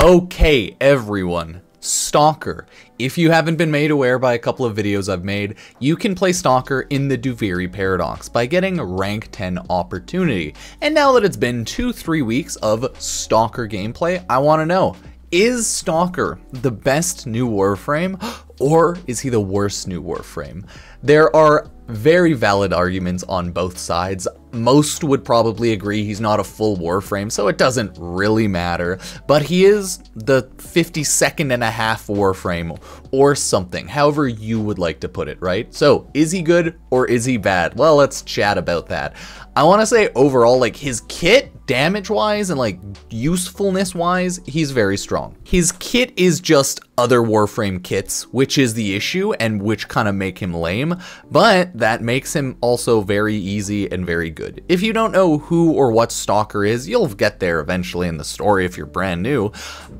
Okay, everyone, Stalker. If you haven't been made aware by a couple of videos I've made, you can play Stalker in the Duviri Paradox by getting rank 10 opportunity. And now that it's been 2-3 weeks of Stalker gameplay, I want to know, is Stalker the best new Warframe, or is he the worst new Warframe? There are very valid arguments on both sides. Most would probably agree he's not a full Warframe, so it doesn't really matter, but he is the 52nd and a half Warframe or something, however you would like to put it, right? So is he good or is he bad? Well, let's chat about that. I want to say overall, like, his kit, damage-wise and like usefulness-wise, he's very strong. His kit is just other Warframe kits, which is the issue and which kind of make him lame, but that makes him also very easy and very good. If you don't know who or what Stalker is, you'll get there eventually in the story if you're brand new,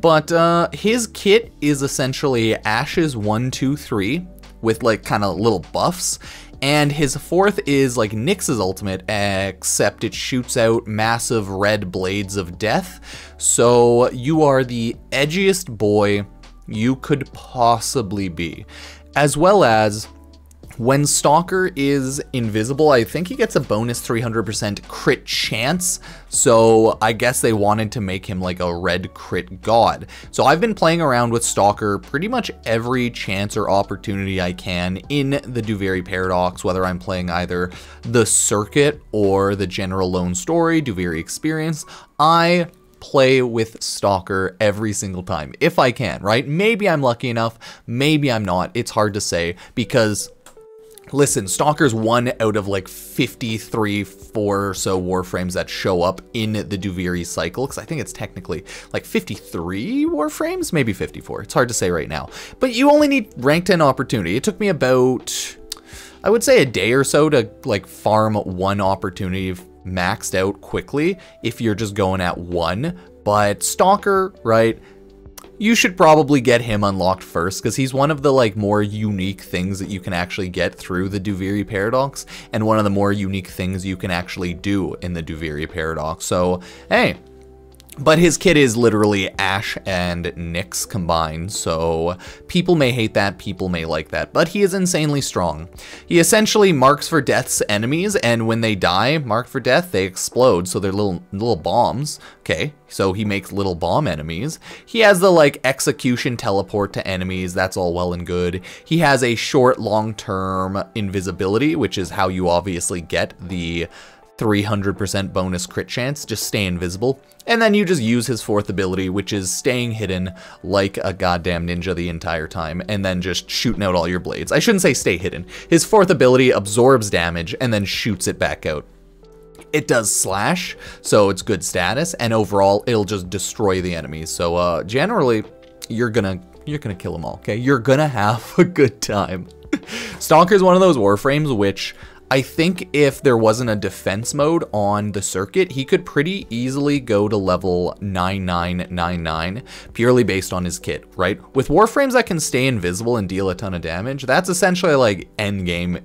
but his kit is essentially Ash's 1, 2, 3 with like kind of little buffs. And his fourth is like Nyx's ultimate, except it shoots out massive red blades of death. So you are the edgiest boy you could possibly be. As well as, when Stalker is invisible, I think he gets a bonus 300% crit chance, so I guess they wanted to make him like a red crit god. So I've been playing around with Stalker pretty much every chance or opportunity I can in the Duviri Paradox, whether I'm playing either the Circuit or the General Lone Story, Duviri Experience. I play with Stalker every single time, if I can, right? Maybe I'm lucky enough, maybe I'm not. It's hard to say because, listen, Stalker's one out of like 53, 4 or so Warframes that show up in the Duviri cycle, because I think it's technically like 53 Warframes, maybe 54. It's hard to say right now. But you only need rank 10 opportunity. It took me about, I would say, a day or so to like farm one opportunity maxed out quickly if you're just going at one. But Stalker, right? You should probably get him unlocked first because he's one of the like more unique things that you can actually get through the Duviri Paradox, and one of the more unique things you can actually do in the Duviri Paradox. So, hey. But his kit is literally Ash and Nyx combined, so people may hate that, people may like that, but he is insanely strong. He essentially marks for death's enemies, and when they die, marked for death, they explode, so they're little bombs. Okay, so he makes little bomb enemies. He has the like execution teleport to enemies, that's all well and good. He has a short long-term invisibility, which is how you obviously get the 300% bonus crit chance, just stay invisible. And then you just use his fourth ability, which is staying hidden like a goddamn ninja the entire time, and then just shooting out all your blades. I shouldn't say stay hidden. His fourth ability absorbs damage and then shoots it back out. It does slash, so it's good status, and overall it'll just destroy the enemies. So generally, you're gonna kill them all, okay? You're gonna have a good time. Stalker is one of those Warframes which I think if there wasn't a defense mode on the Circuit, he could pretty easily go to level 9999 purely based on his kit, right? With Warframes that can stay invisible and deal a ton of damage, that's essentially like endgame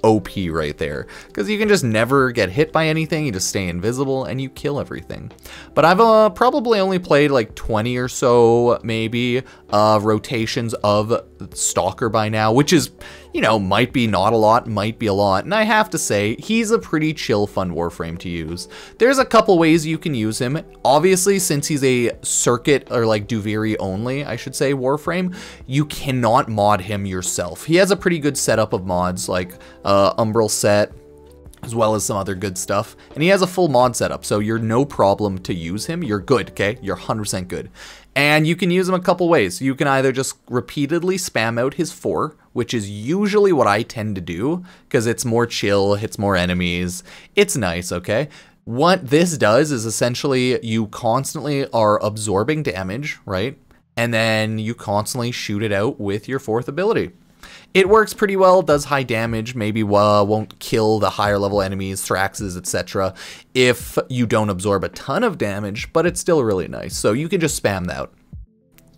OP right there, because you can just never get hit by anything, you just stay invisible and you kill everything. But I've probably only played like 20 or so maybe rotations of Stalker by now, which is, you know, might be not a lot, might be a lot, and I have to say, he's a pretty chill, fun Warframe to use. There's a couple ways you can use him. Obviously, since he's a Circuit, or like Duviri only, I should say, Warframe, you cannot mod him yourself. He has a pretty good setup of mods, like Umbral set, as well as some other good stuff. And he has a full mod setup, so you're no problem to use him. You're good, okay? You're 100% good. And you can use him a couple ways. You can either just repeatedly spam out his 4, which is usually what I tend to do, because it's more chill, hits more enemies. It's nice, okay? What this does is essentially you constantly are absorbing damage, right? And then you constantly shoot it out with your fourth ability. It works pretty well, does high damage, maybe won't kill the higher level enemies, Thraxes, etc. if you don't absorb a ton of damage, but it's still really nice. So you can just spam that.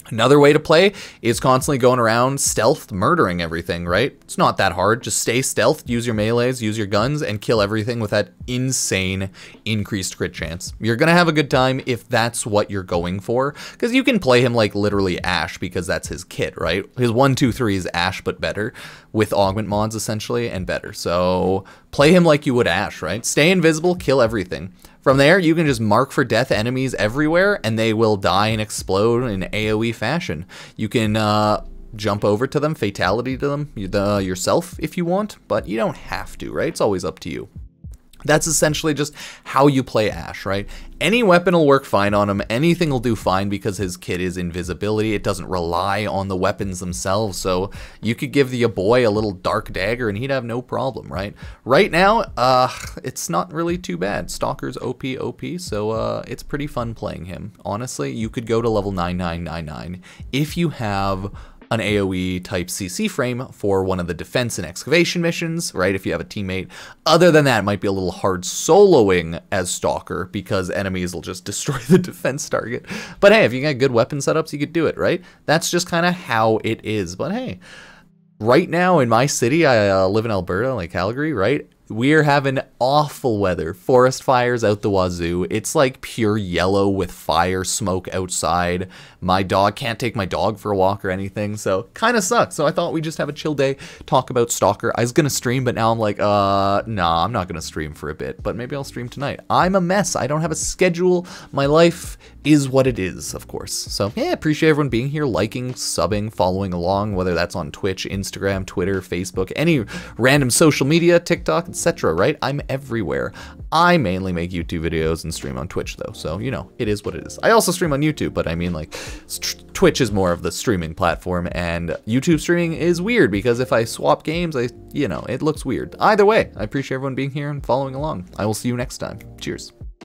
Another way to play is constantly going around stealth, murdering everything, right? It's not that hard. Just stay stealth, use your melees, use your guns, and kill everything with that insane increased crit chance. You're gonna have a good time if that's what you're going for, because you can play him like literally Ash, because that's his kit, right? His 1, 2, 3 is Ash, but better, with augment mods essentially, and better. So play him like you would Ash, right? Stay invisible, kill everything. From there, you can just mark for death enemies everywhere, and they will die and explode in AoE fashion. You can jump over to them, fatality to them yourself if you want, but you don't have to, right? It's always up to you. That's essentially just how you play Ash, right? Any weapon will work fine on him. Anything will do fine because his kit is invisibility. It doesn't rely on the weapons themselves. So you could give the boy a little dark dagger and he'd have no problem, right? Right now, it's not really too bad. Stalker's OP, so it's pretty fun playing him. Honestly, you could go to level 9999 if you have an AoE type CC frame for one of the defense and excavation missions, right? If you have a teammate. Other than that, it might be a little hard soloing as Stalker because enemies will just destroy the defense target. But hey, if you got good weapon setups, you could do it, right? That's just kind of how it is. But hey, right now in my city, I live in Alberta, like Calgary, right? We're having awful weather. Forest fires out the wazoo. It's like pure yellow with fire smoke outside. My dog can't take my dog for a walk or anything, so kind of sucks. So I thought we'd just have a chill day, talk about Stalker. I was going to stream, but now I'm like, nah, I'm not going to stream for a bit, but maybe I'll stream tonight. I'm a mess. I don't have a schedule. My life is what it is, of course. So yeah, appreciate everyone being here, liking, subbing, following along, whether that's on Twitch, Instagram, Twitter, Facebook, any random social media, TikTok, etc., right? I'm everywhere. I mainly make YouTube videos and stream on Twitch though, so you know, it is what it is. I also stream on YouTube, but I mean like Twitch is more of the streaming platform and YouTube streaming is weird because if I swap games, you know, it looks weird. Either way, I appreciate everyone being here and following along. I will see you next time. Cheers.